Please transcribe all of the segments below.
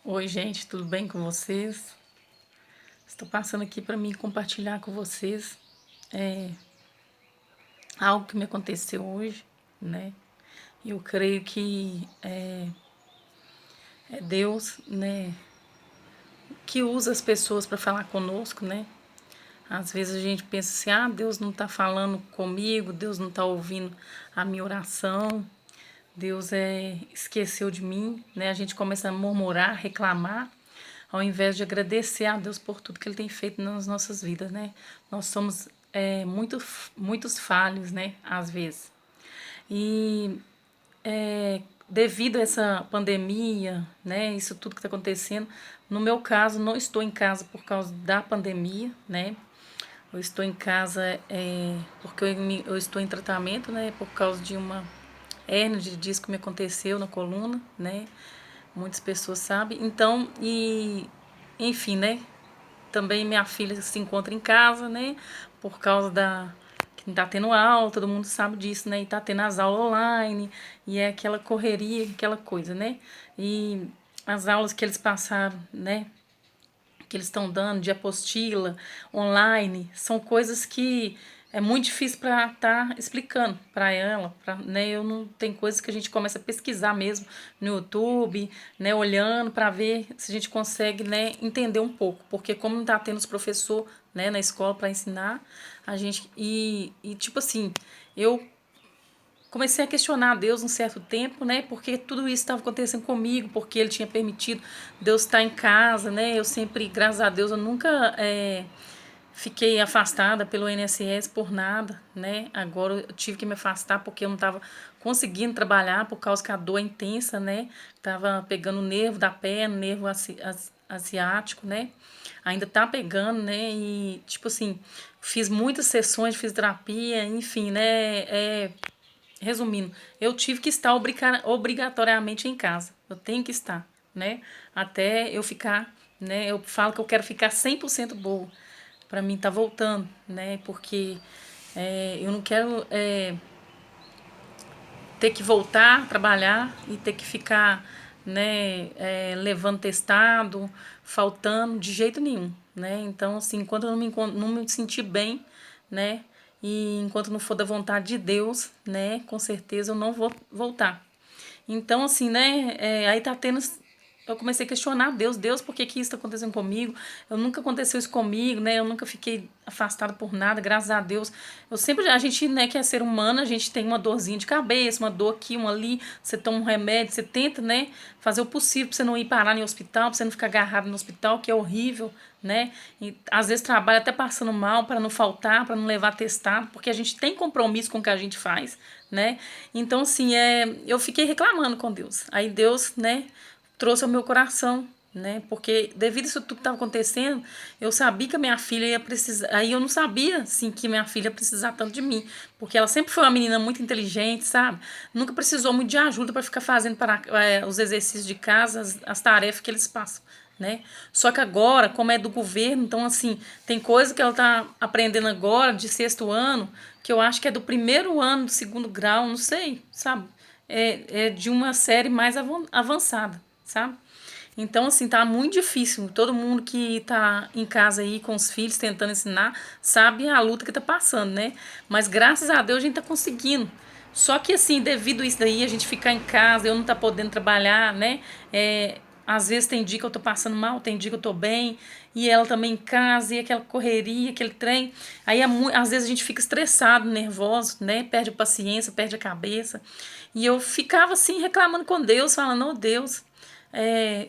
Oi, gente, tudo bem com vocês? Estou passando aqui para mim compartilhar com vocês algo que me aconteceu hoje, né? Eu creio que é Deus, né, que usa as pessoas para falar conosco, né? Às vezes a gente pensa assim, Deus não está falando comigo, Deus não está ouvindo a minha oração, Deus esqueceu de mim, né? A gente começa a murmurar, reclamar, ao invés de agradecer a Deus por tudo que Ele tem feito nas nossas vidas, né? Nós somos muitos falhos, né? Às vezes. E devido a essa pandemia, né? Isso tudo que está acontecendo, no meu caso, não estou em casa por causa da pandemia, né? Eu estou em casa porque eu estou em tratamento, né? Por causa de uma hérnia de disco que me aconteceu na coluna, né? Muitas pessoas sabem. Então, enfim, né? Também minha filha se encontra em casa, né? Por causa da que tá tendo aula, todo mundo sabe disso, né? E tá tendo as aulas online, e é aquela correria, aquela coisa, né? E as aulas que eles passaram, né? Que eles estão dando de apostila online, são coisas que é muito difícil para estar explicando para ela, né? Eu não tem coisas que a gente começa a pesquisar mesmo no YouTube, né? Olhando para ver se a gente consegue, né? Entender um pouco, porque como não está tendo os professores, né? Na escola para ensinar a gente e tipo assim, eu comecei a questionar a Deus um certo tempo, né? Porque tudo isso estava acontecendo comigo, porque Ele tinha permitido Deus estar em casa, né? Eu sempre, graças a Deus, eu nunca fiquei afastada pelo INSS por nada, né? Agora eu tive que me afastar porque eu não estava conseguindo trabalhar por causa que a dor é intensa, né? Tava pegando o nervo da perna, nervo asiático, né? Ainda tá pegando, né? E, tipo assim, fiz muitas sessões de fisioterapia, enfim, né? Resumindo, eu tive que estar obrigatoriamente em casa. Eu tenho que estar, né? Até eu ficar, né? Eu falo que eu quero ficar 100% boa. Para mim tá voltando, né? Porque eu não quero ter que voltar a trabalhar e ter que ficar, né? Levando testado, faltando de jeito nenhum, né? Então, assim, enquanto eu não me sentir bem, né? E enquanto não for da vontade de Deus, né? Com certeza eu não vou voltar. Então, assim, né? Aí tá tendo. Eu comecei a questionar Deus, por que que isso está acontecendo comigo? Eu nunca aconteceu isso comigo, né? Eu nunca fiquei afastada por nada, graças a Deus. A gente, né, que é ser humano, a gente tem uma dorzinha de cabeça, uma dor aqui, uma ali. Você toma um remédio, você tenta, né, fazer o possível para você não ir parar no hospital, para você não ficar agarrado no hospital, que é horrível, né? E às vezes trabalha até passando mal para não faltar, para não levar testado, porque a gente tem compromisso com o que a gente faz, né? Então, assim, eu fiquei reclamando com Deus. Aí Deus, né, trouxe ao meu coração, né? Porque devido a isso tudo que estava acontecendo, eu sabia que a minha filha ia precisar. Aí eu não sabia, assim, que minha filha ia precisar tanto de mim. Porque ela sempre foi uma menina muito inteligente, sabe? Nunca precisou muito de ajuda para ficar fazendo os exercícios de casa, as tarefas que eles passam. Né? Só que agora, como é do governo, então assim, tem coisa que ela está aprendendo agora, de sexto ano, que eu acho que é do primeiro ano, do segundo grau, não sei, sabe? É de uma série mais avançada, sabe? Então, assim, tá muito difícil. Todo mundo que tá em casa aí com os filhos tentando ensinar sabe a luta que tá passando, né? Mas graças a Deus a gente tá conseguindo. Só que, assim, devido a isso daí, a gente ficar em casa, eu não tá podendo trabalhar, né? Às vezes tem dia que eu tô passando mal, tem dia que eu tô bem, e ela também em casa, e aquela correria, aquele trem. Aí, às vezes, a gente fica estressado, nervoso, né? Perde a paciência, perde a cabeça. E eu ficava, assim, reclamando com Deus, falando, oh Deus,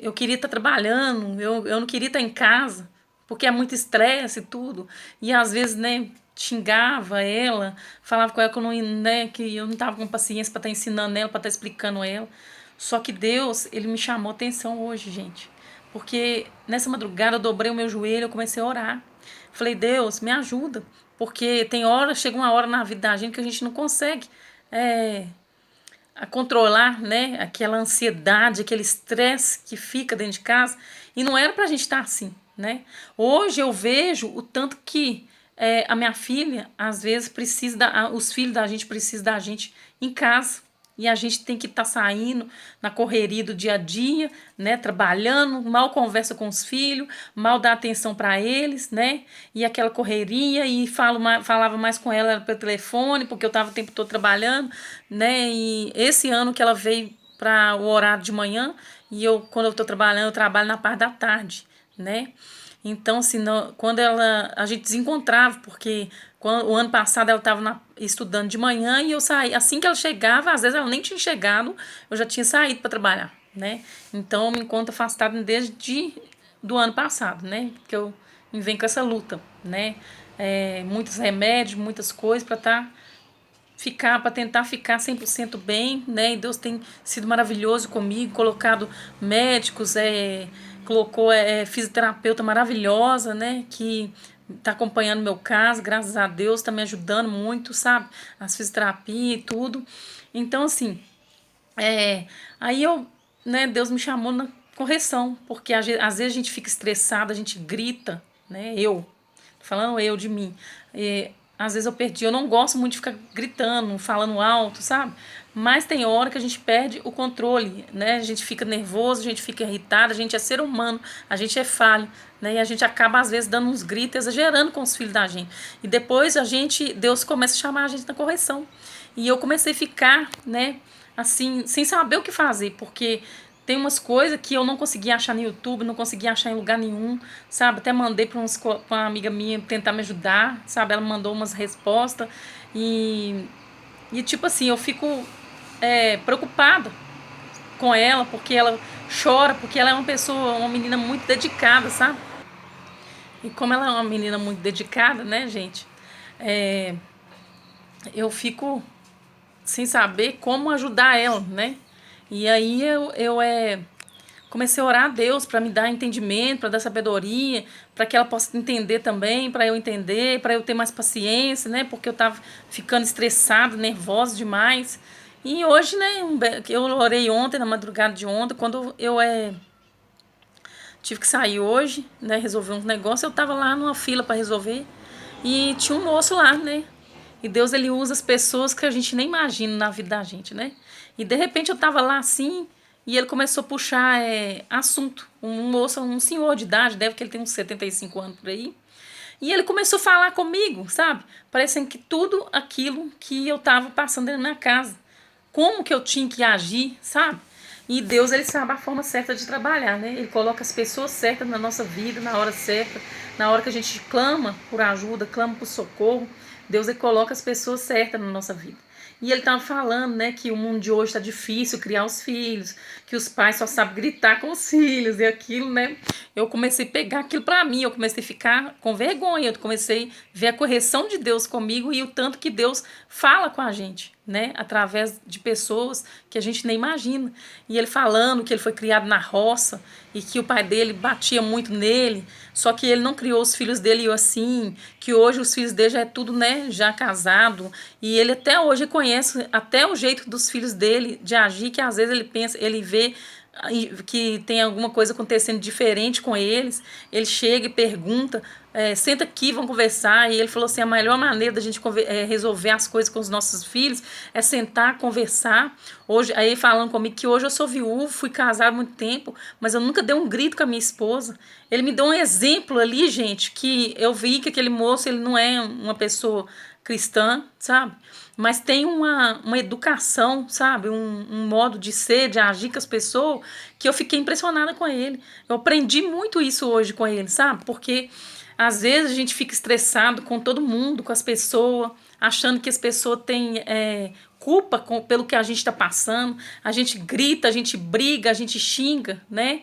eu queria estar trabalhando, eu não queria estar em casa, porque é muito estresse e tudo. E às vezes, né, xingava ela, falava com ela que eu não, né, que eu não estava com paciência para estar ensinando ela, para estar explicando ela. Só que Deus, ele me chamou atenção hoje, gente. Porque nessa madrugada eu dobrei o meu joelho, eu comecei a orar. Falei, Deus, me ajuda. Porque tem hora, chega uma hora na vida da gente que a gente não consegue a controlar, né, aquela ansiedade, aquele estresse que fica dentro de casa. E não era para a gente estar assim, né? Hoje eu vejo o tanto que a minha filha, às vezes, os filhos da gente precisam da gente em casa, e a gente tem que estar saindo na correria do dia a dia, né, trabalhando, mal conversa com os filhos, mal dá atenção para eles, né, e aquela correria, e falava mais com ela pelo telefone, porque eu estava o tempo todo trabalhando, né, e esse ano que ela veio para o horário de manhã, e quando eu estou trabalhando, eu trabalho na parte da tarde, né. Então, assim, quando a gente desencontrava, porque o ano passado ela estava estudando de manhã e eu saí, assim que ela chegava, às vezes ela nem tinha chegado, eu já tinha saído para trabalhar, né? Então, eu me encontro afastada desde do ano passado, né? Porque eu me venho com essa luta, né? Muitos remédios, muitas coisas para tentar ficar 100% bem, né? E Deus tem sido maravilhoso comigo, colocado médicos, colocou fisioterapeuta maravilhosa, né? Que tá acompanhando meu caso, graças a Deus, tá me ajudando muito, sabe? As fisioterapias e tudo. Então, assim, aí né, Deus me chamou na correção, porque às vezes a gente fica estressada, a gente grita, né? Falando eu de mim. Às vezes eu perdi, eu não gosto muito de ficar gritando, falando alto, sabe? Mas tem hora que a gente perde o controle, né? A gente fica nervoso, a gente fica irritado, a gente é ser humano, a gente é falho, né? E a gente acaba às vezes dando uns gritos, exagerando com os filhos da gente. E depois Deus começa a chamar a gente na correção. E eu comecei a ficar, né, assim, sem saber o que fazer, porque tem umas coisas que eu não conseguia achar no YouTube, não conseguia achar em lugar nenhum, sabe? Até mandei para uma amiga minha tentar me ajudar, sabe? Ela mandou umas respostas e tipo assim, eu fico preocupada com ela, porque ela chora, porque ela é uma menina muito dedicada, sabe? E como ela é uma menina muito dedicada, né, gente? É, eu fico sem saber como ajudar ela, né? E aí eu comecei a orar a Deus para me dar entendimento, para dar sabedoria, para que ela possa entender também, para eu entender, para eu ter mais paciência, né? Porque eu tava ficando estressada, nervosa demais. E hoje, né, eu orei ontem, na madrugada de ontem, quando eu tive que sair hoje, né, resolver uns negócios, eu tava lá numa fila para resolver e tinha um moço lá, né? E Deus, ele usa as pessoas que a gente nem imagina na vida da gente, né? E de repente eu tava lá assim, e ele começou a puxar assunto. Um moço, um senhor de idade, deve que ele tem uns 75 anos por aí. E ele começou a falar comigo, sabe? Parecendo que tudo aquilo que eu tava passando dentro da minha casa. Como que eu tinha que agir, sabe? E Deus, ele sabe a forma certa de trabalhar, né? Ele coloca as pessoas certas na nossa vida, na hora certa, na hora que a gente clama por ajuda, clama por socorro. Deus, ele coloca as pessoas certas na nossa vida. E ele estava falando, né, que o mundo de hoje está difícil criar os filhos, que os pais só sabem gritar com os filhos e aquilo, né? Eu comecei a pegar aquilo para mim, eu comecei a ficar com vergonha, eu comecei a ver a correção de Deus comigo e o tanto que Deus fala com a gente, né, através de pessoas que a gente nem imagina. E ele falando que ele foi criado na roça e que o pai dele batia muito nele, só que ele não criou os filhos dele assim, que hoje os filhos dele já é tudo, né, já casado, e ele até hoje conhece até o jeito dos filhos dele de agir, que às vezes ele pensa, ele vê que tem alguma coisa acontecendo diferente com eles, ele chega e pergunta, senta aqui, vamos conversar, e ele falou assim, a melhor maneira da gente resolver as coisas com os nossos filhos é sentar, conversar. Hoje, aí falando comigo que hoje eu sou viúvo, fui casado há muito tempo, mas eu nunca dei um grito com a minha esposa. Ele me deu um exemplo ali, gente, que eu vi que aquele moço, ele não é uma pessoa cristã, sabe? Mas tem uma educação, sabe? Um modo de ser, de agir com as pessoas, que eu fiquei impressionada com ele. Eu aprendi muito isso hoje com ele, sabe? Porque às vezes a gente fica estressado com todo mundo, com as pessoas, achando que as pessoas têm culpa pelo que a gente está passando. A gente grita, a gente briga, a gente xinga, né?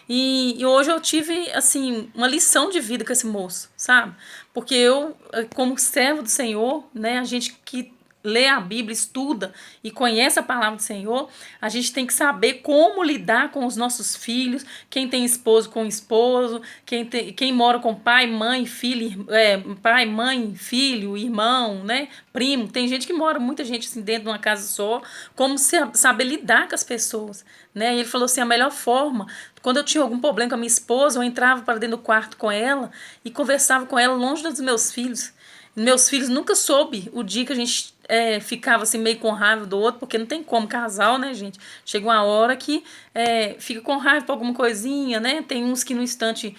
E hoje eu tive, assim, uma lição de vida com esse moço, sabe? Porque eu, como servo do Senhor, né, a gente que lê a Bíblia, estuda e conhece a palavra do Senhor, a gente tem que saber como lidar com os nossos filhos, quem tem esposo com esposo, quem mora com pai, mãe, filho, pai, mãe, filho, irmão, né, primo. Tem gente que mora, muita gente assim, dentro de uma casa só, como saber lidar com as pessoas, né? E ele falou assim, a melhor forma, quando eu tinha algum problema com a minha esposa, eu entrava para dentro do quarto com ela e conversava com ela longe dos meus filhos. Meus filhos nunca soube o dia que a gente ficava assim meio com raiva do outro, porque não tem como casal, né, gente? Chega uma hora que fica com raiva por alguma coisinha, né? Tem uns que no instante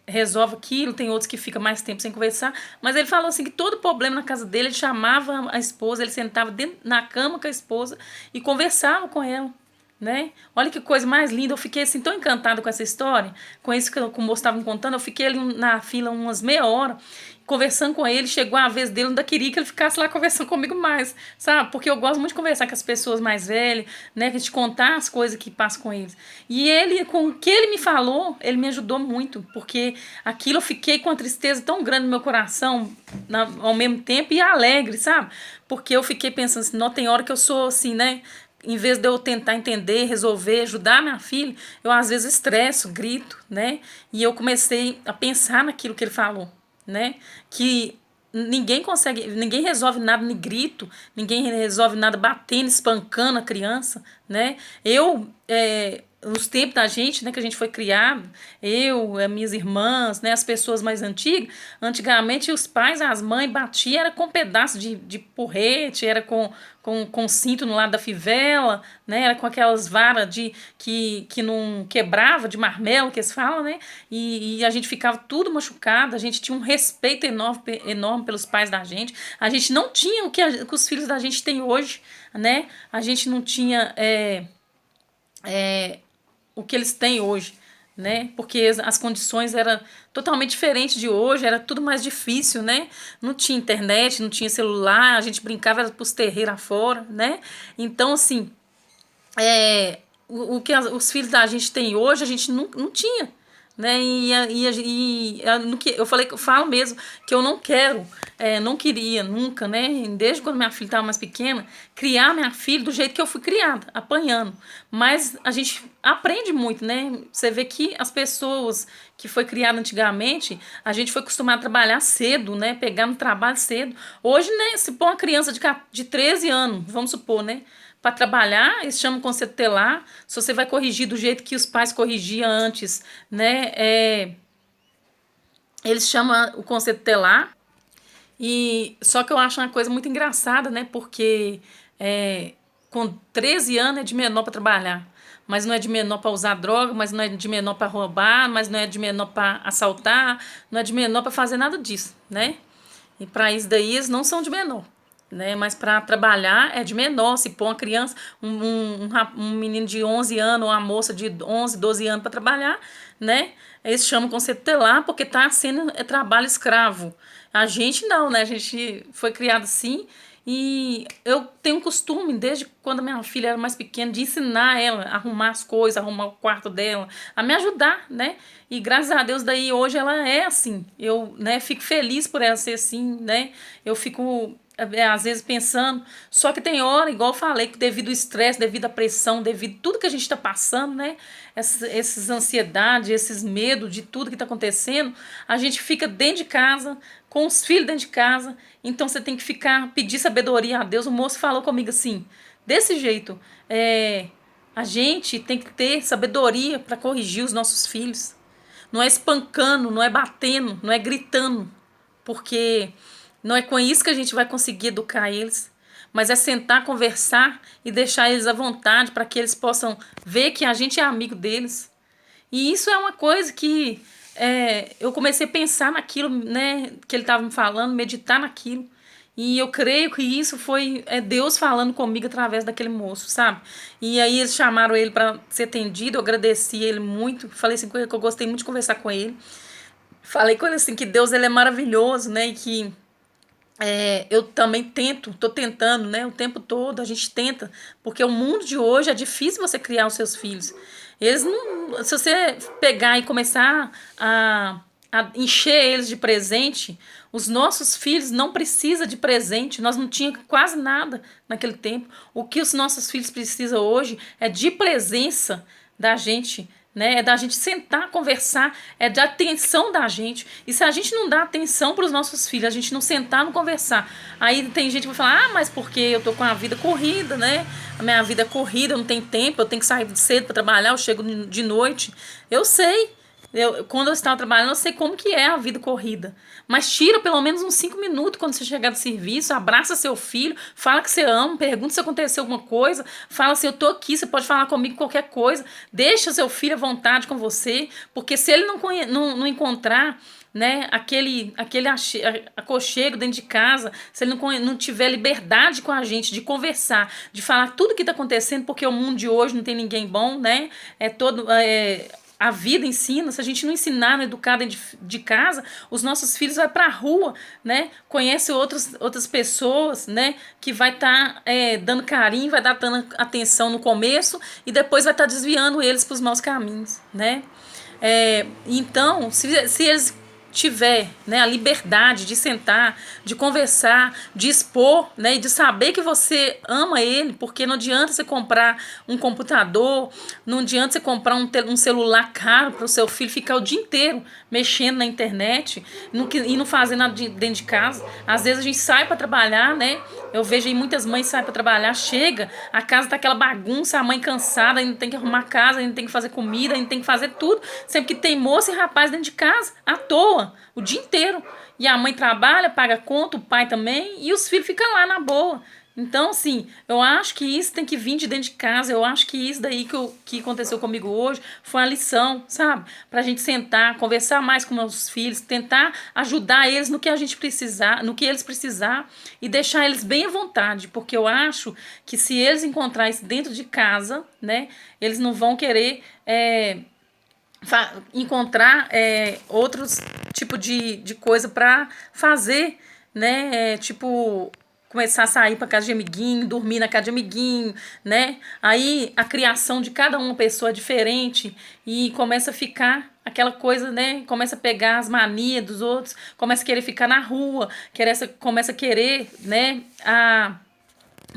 resolve aquilo, tem outros que fica mais tempo sem conversar. Mas ele falou assim que todo problema na casa dele, ele chamava a esposa, ele sentava na cama com a esposa e conversava com ela. Né? Olha que coisa mais linda, eu fiquei assim tão encantada com essa história, com isso que o moço estava me contando. Eu fiquei ali na fila umas meia hora, conversando com ele. Chegou a vez dele, eu ainda queria que ele ficasse lá conversando comigo mais, sabe? Porque eu gosto muito de conversar com as pessoas mais velhas, né? De contar as coisas que passam com eles. E ele, com o que ele me falou, ele me ajudou muito, porque aquilo eu fiquei com uma tristeza tão grande no meu coração, ao mesmo tempo, e alegre, sabe? Porque eu fiquei pensando assim, não, tem hora que eu sou assim, né? Em vez de eu tentar entender, resolver, ajudar minha filha, eu às vezes estresso, grito, né? E eu comecei a pensar naquilo que ele falou, né? Que ninguém resolve nada no grito, ninguém resolve nada batendo, espancando a criança, né? Nos tempos da gente, né, que a gente foi criado, minhas irmãs, né, as pessoas mais antigas, antigamente os pais, as mães batiam, era com pedaço de porrete, era com cinto no lado da fivela, né, era com aquelas varas que não quebrava, de marmelo, que eles falam, né, e a gente ficava tudo machucado, a gente tinha um respeito enorme pelos pais da gente, a gente não tinha o que os filhos da gente têm hoje, né, a gente não tinha o que eles têm hoje, né? Porque as condições eram totalmente diferentes de hoje, era tudo mais difícil, né? Não tinha internet, não tinha celular, a gente brincava era pros terreiros afora, né? Então, assim, o que os filhos da gente têm hoje, a gente não tinha, né? No que eu falei, eu falo mesmo que eu não quero, não queria nunca, né? Desde quando minha filha estava mais pequena, criar minha filha do jeito que eu fui criada, apanhando. Mas a gente aprende muito, né? Você vê que as pessoas que foi criada antigamente, a gente foi acostumado a trabalhar cedo, né? Pegar no trabalho cedo. Hoje, né? Se pôr uma criança de 13 anos, vamos supor, né? Para trabalhar, eles chamam conceito tutelar. Se você vai corrigir do jeito que os pais corrigiam antes, né? Eles chamam o conceito tutelar. E só que eu acho uma coisa muito engraçada, né? Porque com 13 anos é de menor para trabalhar. Mas não é de menor para usar droga, mas não é de menor para roubar, mas não é de menor para assaltar, não é de menor para fazer nada disso, né? E para isso daí eles não são de menor, né? Mas para trabalhar é de menor. Se pôr uma criança, um menino de 11 anos, ou uma moça de 11, 12 anos para trabalhar, né? Eles chamam conceito tutelar porque está sendo trabalho escravo. A gente não, né? A gente foi criado assim. E eu tenho um costume, desde quando minha filha era mais pequena, de ensinar ela a arrumar as coisas, arrumar o quarto dela, a me ajudar, né? E graças a Deus, daí hoje ela é assim. Eu, né, fico feliz por ela ser assim, né? Eu fico às vezes pensando, só que tem hora, igual eu falei, que devido ao estresse, devido à pressão, devido a tudo que a gente está passando, né? Essas ansiedades, esses medos de tudo que está acontecendo, a gente fica dentro de casa, com os filhos dentro de casa, então você tem que pedir sabedoria a Deus. O moço falou comigo assim, desse jeito, a gente tem que ter sabedoria para corrigir os nossos filhos. Não é espancando, não é batendo, não é gritando, porque não é com isso que a gente vai conseguir educar eles, mas é sentar, conversar e deixar eles à vontade para que eles possam ver que a gente é amigo deles. E isso é uma coisa que eu comecei a pensar naquilo, né, que ele estava me falando, meditar naquilo. E eu creio que isso foi Deus falando comigo através daquele moço, sabe? E aí eles chamaram ele para ser atendido, eu agradeci ele muito, falei assim que eu gostei muito de conversar com ele. Falei com ele assim que Deus ele é maravilhoso, né, e que eu também tô tentando, né? O tempo todo a gente tenta, porque o mundo de hoje é difícil você criar os seus filhos. Eles não, se você pegar e começar a encher eles de presente, os nossos filhos não precisam de presente. Nós não tínhamos quase nada naquele tempo. O que os nossos filhos precisam hoje é de presença da gente, né? É da gente sentar, conversar, é da atenção da gente. E se a gente não dá atenção para os nossos filhos, a gente não sentar, não conversar, aí tem gente que vai falar, mas porque eu tô com a vida corrida, né? A minha vida é corrida, eu não tenho tempo, eu tenho que sair cedo para trabalhar, eu chego de noite. Eu sei, Quando eu estava trabalhando, eu sei como que é a vida corrida. Mas tira pelo menos uns 5 minutos quando você chegar do serviço, abraça seu filho, fala que você ama, pergunta se aconteceu alguma coisa, fala assim, eu tô aqui, você pode falar comigo qualquer coisa, deixa seu filho à vontade com você, porque se ele não encontrar, né, aquele aconchego dentro de casa, se ele não tiver liberdade com a gente de conversar, de falar tudo que está acontecendo, porque o mundo de hoje não tem ninguém bom, né? A vida ensina, se a gente não ensinar, não educar dentro de casa, os nossos filhos vão para a rua, né? Conhece outras pessoas, né? Que vai estar dando carinho, vai dar dando atenção no começo e depois vai estar desviando eles para os maus caminhos, né? Então, se eles tiver, né, a liberdade de sentar, de conversar, de expor, né, e de saber que você ama ele, porque não adianta você comprar um computador, não adianta você comprar um celular caro para o seu filho ficar o dia inteiro mexendo na internet e não fazer nada dentro de casa. Às vezes a gente sai para trabalhar, né? Eu vejo aí muitas mães saem para trabalhar, chega, a casa tá aquela bagunça, a mãe cansada, ainda tem que arrumar a casa, ainda tem que fazer comida, ainda tem que fazer tudo, sempre que tem moça e rapaz dentro de casa, à toa, o dia inteiro. E a mãe trabalha, paga conta, o pai também, e os filhos ficam lá na boa. Então, assim, eu acho que isso tem que vir de dentro de casa. Eu acho que isso daí que aconteceu comigo hoje foi uma lição, sabe? Pra gente sentar, conversar mais com meus filhos, tentar ajudar eles no que a gente precisar, no que eles precisar e deixar eles bem à vontade, porque eu acho que se eles encontrarem isso dentro de casa, né, eles não vão querer encontrar outros tipo de coisa para fazer, né? Tipo começar a sair para casa de amiguinho, dormir na casa de amiguinho, né? Aí a criação de cada uma pessoa é diferente e começa a ficar aquela coisa, né? Começa a pegar as manias dos outros, começa a querer ficar na rua, começa a querer, né? A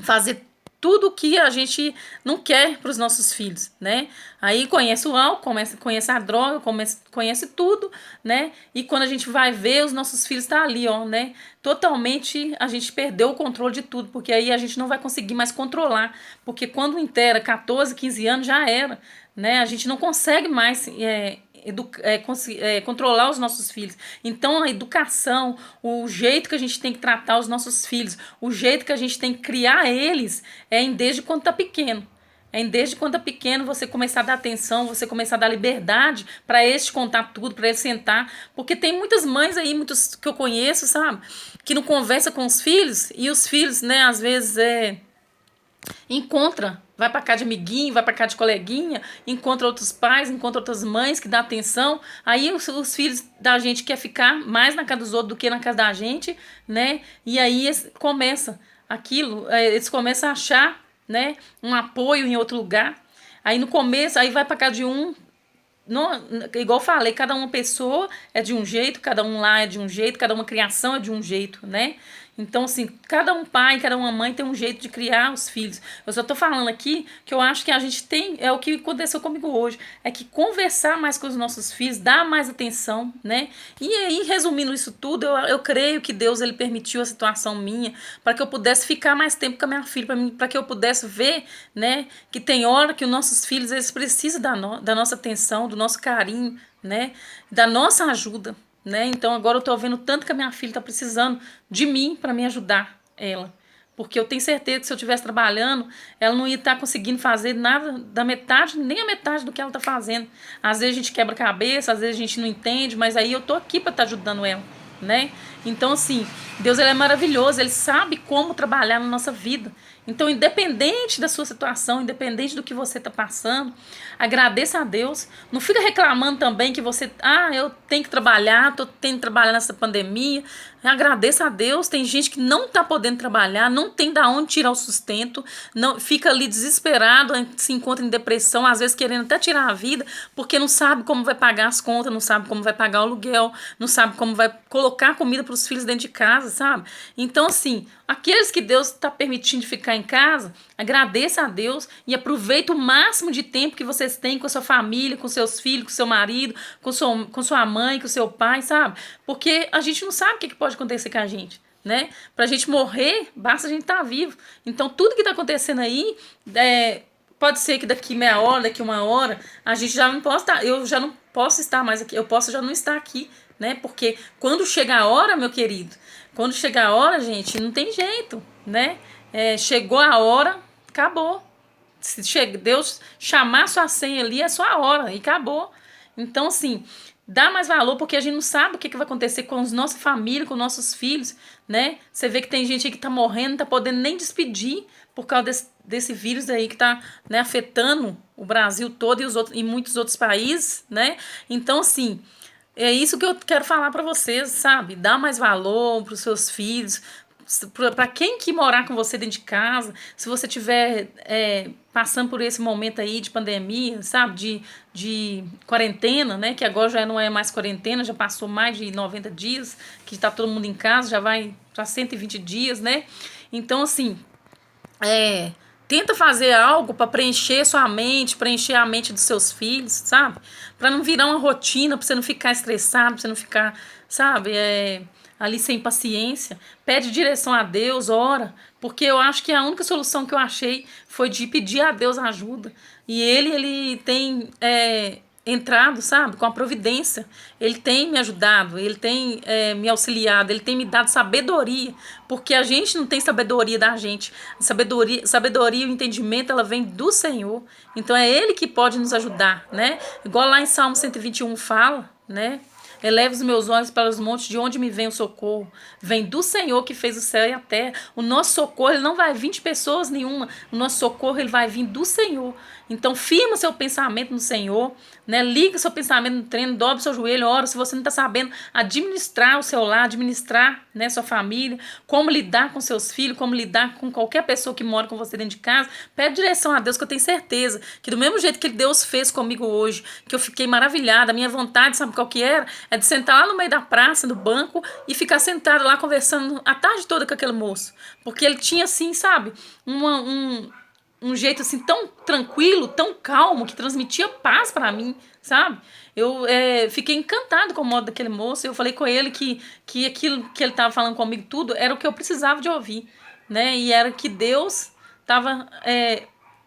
fazer tudo que a gente não quer para os nossos filhos, né? Aí conhece o álcool, conhece a droga, conhece tudo, né? E quando a gente vai ver, os nossos filhos estão ali, ó, né? Totalmente a gente perdeu o controle de tudo, porque aí a gente não vai conseguir mais controlar, porque quando inteira 14, 15 anos já era, né? A gente não consegue mais controlar os nossos filhos. Então a educação, o jeito que a gente tem que tratar os nossos filhos, o jeito que a gente tem que criar eles desde quando tá pequeno. Desde quando é pequeno você começar a dar atenção, você começar a dar liberdade para eles te contar tudo, para eles sentar, porque tem muitas mães aí, muitos que eu conheço, sabe, que não conversa com os filhos e os filhos, né, às vezes encontra, vai para casa de amiguinho, vai para casa de coleguinha, encontra outros pais, encontra outras mães que dá atenção. Aí os filhos da gente quer ficar mais na casa dos outros do que na casa da gente, né? E aí começa aquilo, eles começam a achar, né, um apoio em outro lugar. Aí no começo, aí vai para casa de um. Não, igual eu falei, cada uma pessoa é de um jeito, cada um lá é de um jeito, cada uma criação é de um jeito, né? Então, assim, cada um pai, cada uma mãe tem um jeito de criar os filhos. Eu só tô falando aqui que eu acho que a gente tem, é o que aconteceu comigo hoje, é que conversar mais com os nossos filhos, dar mais atenção, né? E aí, resumindo isso tudo, eu creio que Deus, ele permitiu a situação minha para que eu pudesse ficar mais tempo com a minha filha, para que eu pudesse ver, né, que tem hora que os nossos filhos, eles precisam da nossa atenção, do nosso carinho, né, da nossa ajuda, né? Então agora eu tô vendo tanto que a minha filha tá precisando de mim para me ajudar ela. Porque eu tenho certeza que se eu estivesse trabalhando, ela não ia estar conseguindo fazer nada da metade, nem a metade do que ela tá fazendo. Às vezes a gente quebra a cabeça, às vezes a gente não entende, mas aí eu tô aqui para estar ajudando ela, né? Então, assim, Deus, ele é maravilhoso, ele sabe como trabalhar na nossa vida. Então, independente da sua situação, independente do que você está passando, agradeça a Deus. Não fica reclamando também que você, eu tenho que trabalhar, tenho que trabalhar nessa pandemia. Agradeça a Deus. Tem gente que não está podendo trabalhar, não tem de onde tirar o sustento, não fica ali desesperado, se encontra em depressão, às vezes querendo até tirar a vida, porque não sabe como vai pagar as contas, não sabe como vai pagar o aluguel, não sabe como vai colocar comida para os filhos dentro de casa, sabe? Então, assim, aqueles que Deus está permitindo ficar em casa, agradeça a Deus e aproveita o máximo de tempo que vocês têm com a sua família, com seus filhos, com seu marido, com sua mãe, com seu pai, sabe? Porque a gente não sabe o que pode acontecer com a gente, né? Pra gente morrer, basta a gente estar vivo. Então, tudo que está acontecendo aí, pode ser que daqui meia hora, daqui uma hora, a gente já não possa estar, eu já não posso estar mais aqui, eu posso já não estar aqui, né? Porque quando chega a hora, meu querido, quando chega a hora, gente, não tem jeito, né? Chegou a hora, acabou. Se Deus chamar sua senha ali, é sua hora, e acabou. Então, assim, dá mais valor, porque a gente não sabe o que vai acontecer com a nossa família, com nossos filhos, né? Você vê que tem gente aí que tá morrendo, não tá podendo nem despedir por causa desse vírus aí que tá, né, afetando o Brasil todo e muitos outros países, né? Então, assim, é isso que eu quero falar para vocês, sabe? Dá mais valor para os seus filhos, para quem que morar com você dentro de casa, se você tiver passando por esse momento aí de pandemia, sabe, de quarentena, né, que agora já não é mais quarentena, já passou mais de 90 dias, que está todo mundo em casa, já vai para 120 dias, né, então assim, tenta fazer algo para preencher sua mente, preencher a mente dos seus filhos, sabe? Para não virar uma rotina, para você não ficar estressado, para você não ficar, sabe, ali sem paciência. Pede direção a Deus, ora, porque eu acho que a única solução que eu achei foi de pedir a Deus ajuda. E ele tem entrado, sabe, com a providência. Ele tem me ajudado, ele tem me auxiliado, ele tem me dado sabedoria, porque a gente não tem sabedoria da gente. Sabedoria e o entendimento, ela vem do Senhor. Então é ele que pode nos ajudar, né? Igual lá em Salmo 121 fala, né? Eleve os meus olhos para os montes, de onde me vem o socorro. Vem do Senhor que fez o céu e a terra. O nosso socorro, ele não vai vir de pessoas nenhuma. O nosso socorro, ele vai vir do Senhor. Então, firma seu pensamento no Senhor, né? Liga seu pensamento no treino, dobre seu joelho, ora. Se você não está sabendo administrar o seu lar, administrar, né, sua família, como lidar com seus filhos, como lidar com qualquer pessoa que mora com você dentro de casa, pede direção a Deus, que eu tenho certeza que do mesmo jeito que Deus fez comigo hoje, que eu fiquei maravilhada, a minha vontade, sabe qual que era? É de sentar lá no meio da praça, no banco, e ficar sentado lá conversando a tarde toda com aquele moço. Porque ele tinha, assim, sabe, um jeito assim tão tranquilo, tão calmo, que transmitia paz para mim, sabe? Eu fiquei encantado com o modo daquele moço. Eu falei com ele que aquilo que ele estava falando comigo tudo era o que eu precisava de ouvir, né? E era que Deus estava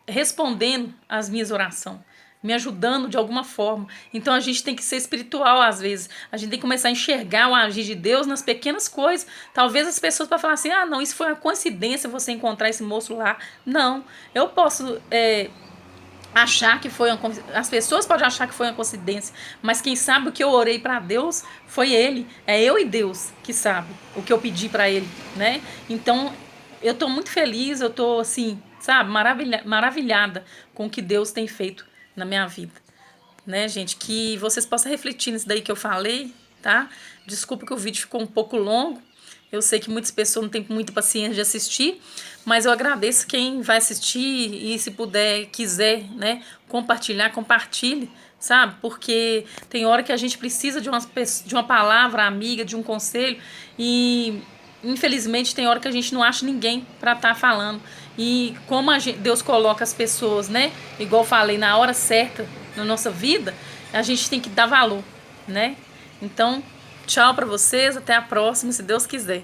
respondendo às minhas orações, me ajudando de alguma forma. Então a gente tem que ser espiritual às vezes. A gente tem que começar a enxergar o agir de Deus nas pequenas coisas. Talvez as pessoas podem falar assim, não, isso foi uma coincidência você encontrar esse moço lá. Não, eu posso achar que foi as pessoas podem achar que foi uma coincidência, mas quem sabe o que eu orei para Deus foi ele. É eu e Deus que sabe o que eu pedi para ele, né? Então eu tô muito feliz, eu tô assim, sabe, maravilhada com o que Deus tem feito na minha vida, né, gente? Que vocês possam refletir nisso daí que eu falei, tá? Desculpa que o vídeo ficou um pouco longo. Eu sei que muitas pessoas não têm muita paciência de assistir, mas eu agradeço quem vai assistir e, se puder, quiser, né, compartilhe, sabe? Porque tem hora que a gente precisa de uma palavra amiga, de um conselho, e infelizmente tem hora que a gente não acha ninguém para estar falando. E como Deus coloca as pessoas, né, igual eu falei, na hora certa na nossa vida, a gente tem que dar valor, né? Então, tchau para vocês, até a próxima, se Deus quiser.